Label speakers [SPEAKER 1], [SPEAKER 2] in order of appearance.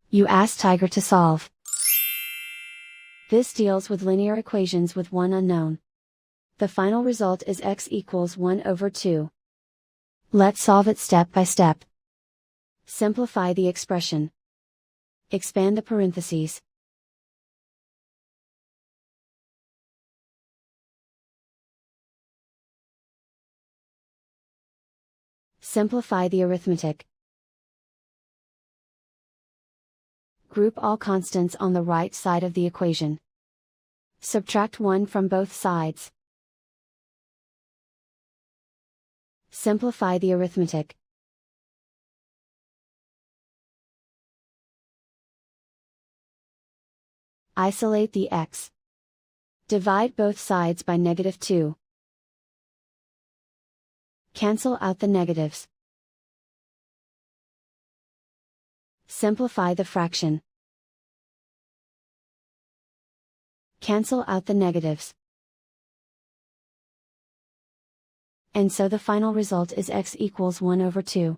[SPEAKER 1] You ask Tiger to solve. This deals with linear equations with one unknown. The final result is x equals 1 over 2. Let's solve it step by step. Simplify the expression. Expand the parentheses. Simplify the arithmetic. Group all constants on the right side of the equation. Subtract 1 from both sides. Simplify the arithmetic. Isolate the x. Divide both sides by -2. Cancel out the negatives. Simplify the fraction. Cancel out the negatives. And so the final result is x equals 1 over 2.